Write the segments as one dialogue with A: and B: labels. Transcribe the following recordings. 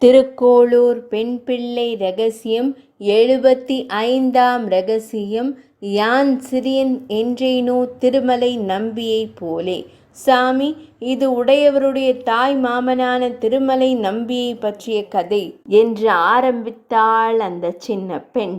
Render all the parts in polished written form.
A: திருக்கோளூர் பெண் பிள்ளை ரகசியம் 75ஆம் ரகசியம். யான் சிறியன் என்றேனோ திருமலை நம்பியைப் போலே. சாமி, இது உடையவருடைய தாய் மாமனான திருமலை நம்பியை பற்றிய கதை என்று ஆரம்பித்தாள் அந்த சின்ன பெண்.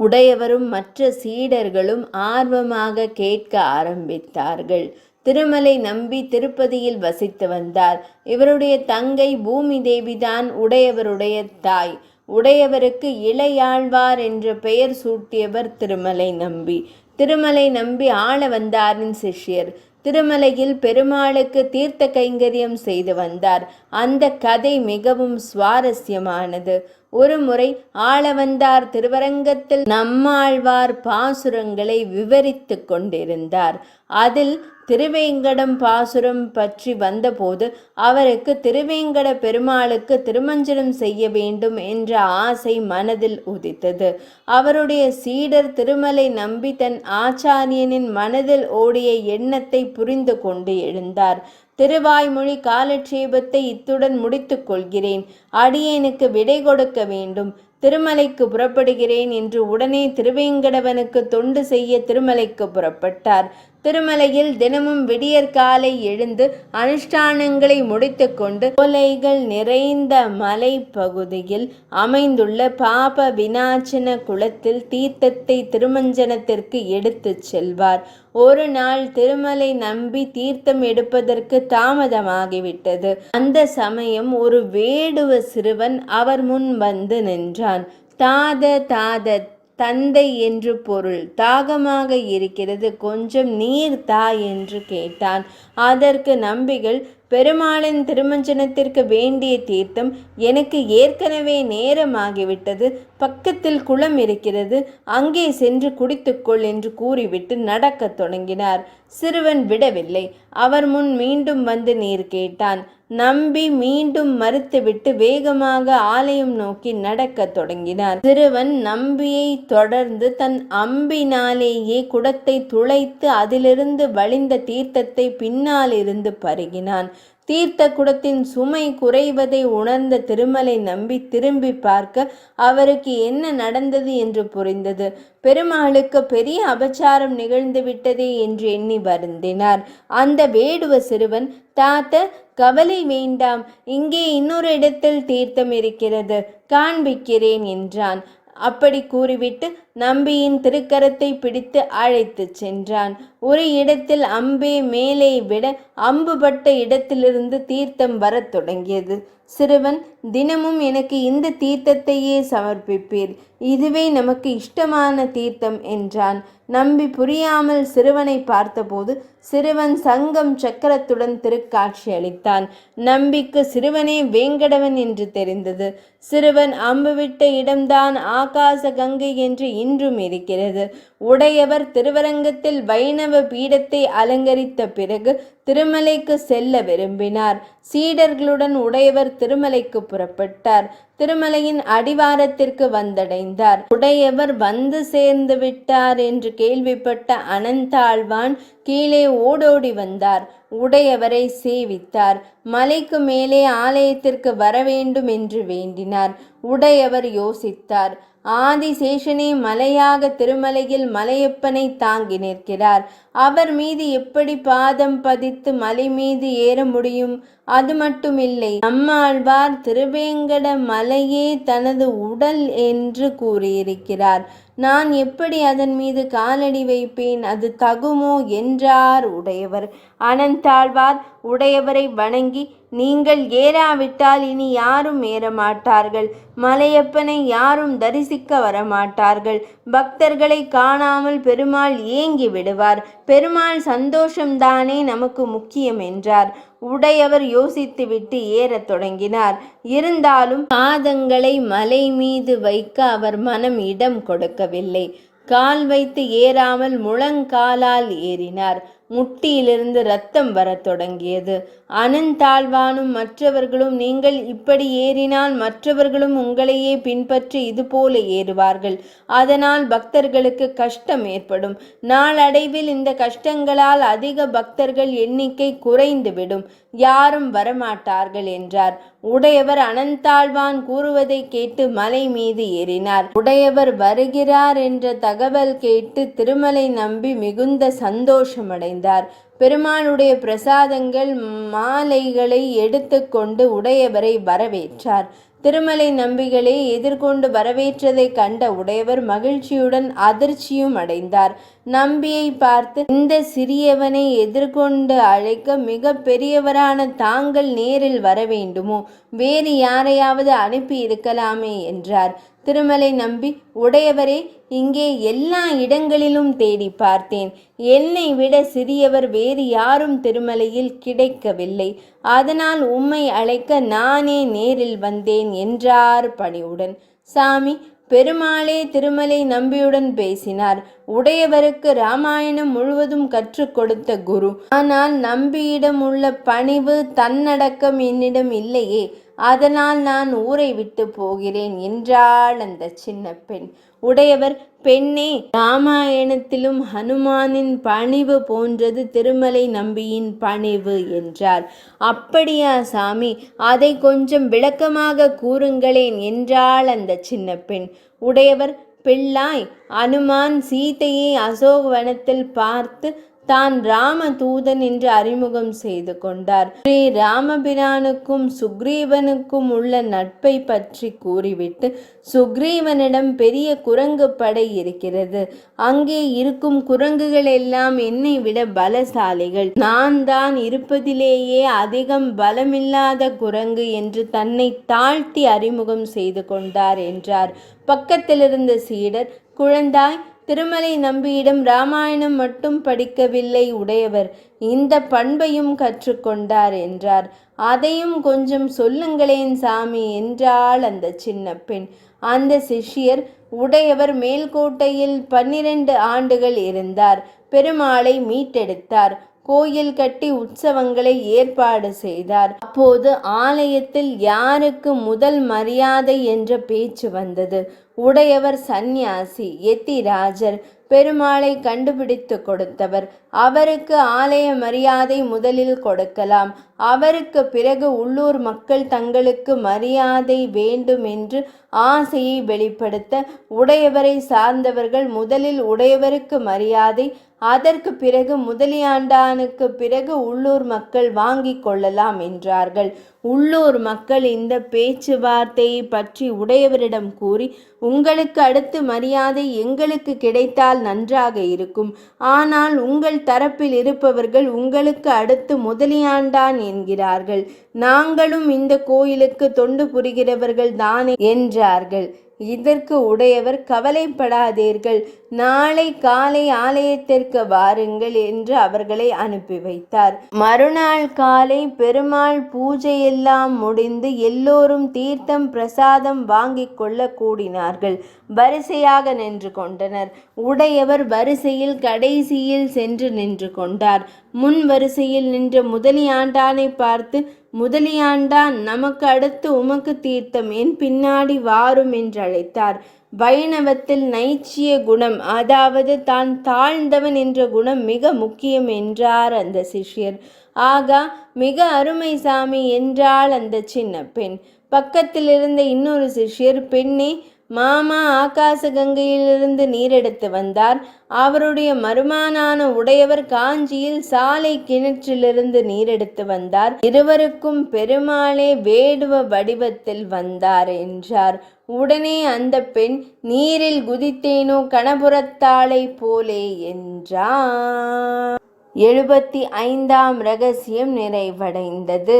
A: உடையவரும் மற்ற சீடர்களும் ஆர்வமாக கேட்க ஆரம்பித்தார்கள். திருமலை நம்பி திருப்பதியில் வசித்து வந்தார். இவருடைய தங்கை பூமி தேவிதான் உடையவருடைய தாய். உடையவருக்கு இளையாழ்வார் என்ற பெயர் சூட்டியவர் திருமலை நம்பி. திருமலை நம்பி ஆளவந்தாரின் சிஷ்யர். திருமலையில் பெருமாளுக்கு தீர்த்த கைங்கரியம் செய்து வந்தார். அந்த கதை மிகவும் சுவாரஸ்யமானது. ஒருமுறை ஆளவந்தார் திருவரங்கத்தில் நம்மாழ்வார் பாசுரங்களை விவரித்து கொண்டிருந்தார். அதில் திருவேங்கடம் பாசுரம் பற்றி வந்தபோது அவருக்கு திருவேங்கட பெருமாளுக்கு திருமஞ்சனம் செய்ய வேண்டும் என்ற ஆசை மனதில் உதித்தது. அவருடைய சீடர் திருமலை நம்பி தன் ஆச்சாரியனின் மனதில் ஓடிய எண்ணத்தை புரிந்து கொண்டு எழுந்தார். திருவாய்மொழி காலட்சேபத்தை இத்துடன் முடித்துக் கொள்கிறேன். அடியேனுக்கு விடை கொடுக்க வேண்டும். திருமலைக்கு புறப்படுகிறேன் என்று உடனே திருவேங்கடவனுக்கு தொண்டு செய்ய திருமலைக்கு புறப்பட்டார். திருமலையில் தினமும் விடியற்காலை எழுந்து அனுஷ்டானங்களை முடித்து கொண்டு சோலைகள் நிறைந்த மலை பகுதியில் அமைந்துள்ள பாப விநாசன குளத்தில் தீர்த்தத்தை திருமஞ்சனத்திற்கு எடுத்து செல்வார். ஒரு நாள் திருமலை நம்பி தீர்த்தம் எடுப்பதற்கு தாமதமாகிவிட்டது. அந்த சமயம் ஒரு வேடுவ சிறுவன் அவர் முன் வந்து நின்றான். தாத தந்தை என்று பொருள். தாகமாக இருக்கிறது, கொஞ்சம் நீர் தா என்று கேட்டான். அதற்கு நம்பிகள், பெருமாளின் திருமஞ்சனத்திற்கு வேண்டிய தீர்த்தம் எனக்கு ஏற்கனவே நேரமாகிவிட்டது. பக்கத்தில் குளம் இருக்கிறது, அங்கே சென்று குடித்துக்கொள் என்று கூறிவிட்டு நடக்கத் தொடங்கினார். சிறுவன் விடவில்லை. அவர் முன் மீண்டும் வந்து நீர் கேட்டான். நம்பி மீண்டும் மறுத்துவிட்டு வேகமாக ஆலயம் நோக்கி நடக்கத் தொடங்கினார். சிறுவன் நம்பியை தொடர்ந்து தன் அம்பினாலேயே குடத்தை துளைத்து அதிலிருந்து வழிந்த தீர்த்தத்தை பின்னால் இருந்து பருகினான். தீர்த்த குடத்தின் சுமை குறைவதை உணர்ந்த திருமலை நம்பி திரும்பி பார்க்க அவருக்கு என்ன நடந்தது என்று புரிந்தது. பெருமாளுக்கு பெரிய அபச்சாரம் நிகழ்ந்து விட்டதே என்று எண்ணி வருந்தினார். அந்த வேடுவ சிறுவன், தாத்த, கவலை வேண்டாம், இங்கே இன்னொரு இடத்தில் தீர்த்தம் இருக்கிறது, காண்பிக்கிறேன் என்றான். அப்படி கூறிவிட்டு நம்பியின் திருக்கரத்தை பிடித்து அழைத்து சென்றான். ஒரு இடத்தில் அம்பே மேலே விட அம்புபட்ட இடத்திலிருந்து தீர்த்தம் வரத் தொடங்கியது. சிறுவன், தினமும் எனக்கு இந்த தீர்த்தத்தையே சமர்ப்பிப்பீர், இதுவே நமக்கு இஷ்டமான தீர்த்தம் என்றான். நம்பி புரியாமல் சிறுவனை பார்த்தபோது சிறுவன் சங்கம் சக்கரத்துடன் திருக்காட்சி அளித்தான். நம்பிக்கு சிறுவனே வேங்கடவன் என்று தெரிந்தது. சிறுவன் அம்புவிட்ட இடம்தான் ஆகாச கங்கை என்று இன்றும் இருக்கிறது. உடையவர் திருவரங்கத்தில் வைணவ பீடத்தை அலங்கரித்த பிறகு திருமலைக்கு செல்ல விரும்பினார். சீடர்களுடன் உடையவர் திருமலைக்கு புறப்பட்டார். திருமலையின் அடிவாரத்திற்கு வந்தடைந்தார். உடையவர் வந்து சேர்ந்து விட்டார் என்று கேள்விப்பட்ட அனந்தாழ்வான் கீழே ஓடோடி வந்தார். உடையவரை சேவித்தார். மலைக்கு மேலே ஆலயத்திற்கு வர வேண்டும் என்று வேண்டினார். உடையவர் யோசித்தார். ஆதிசேஷனே மலையாக திருமலையில் மலையப்பனை தாங்கி நிற்கிறார். அவர் மீது எப்படி பாதம் பதித்து மலை மீது ஏற முடியும்? அது மட்டுமில்லை, நம்மாழ்வார் திருவேங்கட மலையே தனது உடல் என்று கூறியிருக்கிறார். நான் எப்படி அதன் மீது காலடி வைப்பேன்? அது தகுமோ என்றார் உடையவர். அனந்தாழ்வார் உடையவரை வணங்கி, நீங்கள் ஏறாவிட்டால் இனி யாரும் ஏறமாட்டார்கள். மலையப்பனை யாரும் தரிசிக்க வரமாட்டார்கள். பக்தர்களை காணாமல் பெருமாள் ஏங்கி விடுவார். பெருமாள் சந்தோஷம்தானே நமக்கு முக்கியம் என்றார். உடையவர் யோசித்துவிட்டு ஏறத் தொடங்கினார். இருந்தாலும் பாதங்களை மலை மீது வைக்க அவர் மனம் இடம் கொடுக்கவில்லை. கால் வைத்து ஏறாமல் முழங்காலால் ஏறினார். முட்டியிலிருந்து இரத்தம் வரத் தொடங்கியது. அனந்தாழ்வானும் மற்றவர்களும், நீங்கள் இப்படி ஏறினால் மற்றவர்களும் உங்களையே பின்பற்றி இதுபோல ஏறுவார்கள். அதனால் பக்தர்களுக்கு கஷ்டம் ஏற்படும். நாளடைவில் இந்த கஷ்டங்களால் அதிக பக்தர்கள் எண்ணிக்கை குறைந்துவிடும். யாரும் வரமாட்டார்கள் என்றார். உடையவர் அனந்தாழ்வான் கூறுவதை கேட்டு மலை மீது ஏறினார். உடையவர் வருகிறார் என்ற தகவல் கேட்டு திருமலை நம்பி மிகுந்த சந்தோஷமடைந்தார். பெருமாளுடைய பிரசாதங்கள் மாலைகளை எடுத்துக்கொண்டு உடையவரை வரவேற்றார். திருமலை நம்பிகளை எதிர்கொண்டு வரவேற்றதை கண்ட உடையவர் மகிழ்ச்சியுடன் அதிர்ச்சியும் அடைந்தார். நம்பியை பார்த்து, இந்த சிறியவனை எதிர்கொண்டு அழைக்க மிக பெரியவரான தாங்கள் நேரில் வர வேண்டுமோ? வேறு யாரையாவது அனுப்பி இருக்கலாமே என்றார். திருமலை நம்பி, உடையவரே, இங்கே எல்லா இடங்களிலும் தேடி பார்த்தேன். என்னை விட சிறியவர் வேறு யாரும் திருமலையில் கிடைக்கவில்லை. அதனால் உம்மை அழைக்க நானே நேரில் வந்தேன் என்றார் பணிவுடன். சாமி, பெருமாளே திருமலை நம்பியுடன் பேசினார். உடையவருக்கு இராமாயணம் முழுவதும் கற்றுக் கொடுத்த குரு. ஆனால் நம்பியிடம் உள்ள பணிவு தன்னடக்கம் என்னிடம் இல்லையே. அதனால் நான் ஊரை விட்டு போகிறேன் என்றாள் அந்த சின்ன பெண். உடையவர், பெண்ணே, ராமாயணத்திலும் ஹனுமானின் பணிவு போன்றது திருமலை நம்பியின் பணிவு என்றார். அப்படியா சாமி, அதை கொஞ்சம் விளக்கமாக கூறுங்களேன் என்றாள் அந்த சின்ன பெண். உடையவர், பிள்ளாய், அனுமான் சீதையை அசோகவனத்தில் பார்த்து தான் ராமதூதன் என்று அறிமுகம் செய்து கொண்டார். ஸ்ரீ ராமபிரானுக்கும் சுக்ரீவனுக்கும் உள்ள நட்பை பற்றி கூறிவிட்டு, சுக்ரீவனிடம் பெரிய குரங்கு படை இருக்கிறது. அங்கே இருக்கும் குரங்குகள் எல்லாம் என்னை விட பலசாலிகள். நான் தான் இருப்பதிலேயே அதிகம் பலமில்லாத குரங்கு என்று தன்னை தாழ்த்தி அறிமுகம் செய்து கொண்டார் என்றார். பக்கத்திலிருந்த சீடர், குழந்தாய், திருமலை நம்பியிடம் இராமாயணம் மட்டும் படிக்கவில்லை உடையவர், இந்த பண்பையும் கற்றுக்கொண்டார் என்றார். அதையும் கொஞ்சம் சொல்லுங்களேன் சாமி என்றாள் அந்த சின்ன பெண். அந்த சிஷ்யர், உடையவர் மேல்கோட்டையில் 12 ஆண்டுகள் இருந்தார். பெருமாளை மீட்டெடுத்தார். கோயில் கட்டி உற்சவங்களை ஏற்பாடு செய்தார். அப்போது ஆலயத்தில் யாருக்கு முதல் மரியாதை என்ற பேச்சு வந்தது. உடையவர் சந்நியாசி, யதிராஜர், பெருமாளை கண்டுபிடித்து கொடுத்தவர். அவருக்கு ஆலய மரியாதை முதலில் கொடுக்கலாம். அவருக்கு பிறகு உள்ளூர் மக்கள் தங்களுக்கு மரியாதை வேண்டும் என்று ஆசையை வெளிப்படுத்த உடையவரை சார்ந்தவர்கள் முதலில் உடையவருக்கு மரியாதை, அதற்கு பிறகு முதலியாண்டானுக்கு பிறகு உள்ளூர் மக்கள் வாங்கி கொள்ளலாம் என்றார்கள். உள்ளூர் மக்கள் இந்த பேச்சுவார்த்தையை பற்றி உடையவரிடம் கூறி, உங்களுக்கு அடுத்து மரியாதை எங்களுக்கு கிடைத்தால் நன்றாக இருக்கும். ஆனால் உங்கள் தரப்பில் இருப்பவர்கள் உங்களுக்கு அடுத்து முதலியாண்டான் என்கிறார்கள். நாங்களும் இந்த கோயிலுக்கு தொண்டு புரிகிறவர்கள் தானே என்றார்கள். இதற்கு உடையவர், கவலைப்படாதீர்கள், நாளை காலை ஆலயத்திற்கு வாருங்கள் என்று அவர்களை அனுப்பி வைத்தார். மறுநாள் காலை பெருமாள் பூஜையெல்லாம் முடிந்து எல்லோரும் தீர்த்தம் பிரசாதம் வாங்கிக் கொள்ள கூடினார்கள். வரிசையாக நின்று கொண்டனர். உடையவர் வரிசையில் கடைசியில் சென்று நின்று கொண்டார். முன் வரிசையில் நின்ற முதலியாண்டானை பார்த்து, முதலியாண்டான், நமக்கு அடுத்து உமக்கு தீர்த்தம், என் பின்னாடி வாரும் என்று அழைத்தார். வைணவத்தில் நைச்சிய குணம், அதாவது தான் தாழ்ந்தவன் என்ற குணம் மிக முக்கியம் என்றார் அந்த சிஷ்யர். ஆகா, மிக அருமை சாமி என்றாள் அந்த சின்ன பெண். பக்கத்தில் இருந்த இன்னொரு சிஷ்யர், பெண்ணே, மாமா ஆகாச கங்கையிலிருந்து நீரெடுத்து வந்தார். அவருடைய மருமானான உடையவர் காஞ்சியில் சாலை கிணற்றிலிருந்து நீரெடுத்து வந்தார். இருவருக்கும் பெருமாளே வேடுவ வடிவத்தில் வந்தார் என்றார். உடனே அந்த பெண், நீரில் குதித்தேனோ கணபுரத்தாளை போலே என்றார். 75ஆம் ரகசியம் நிறைவடைந்தது.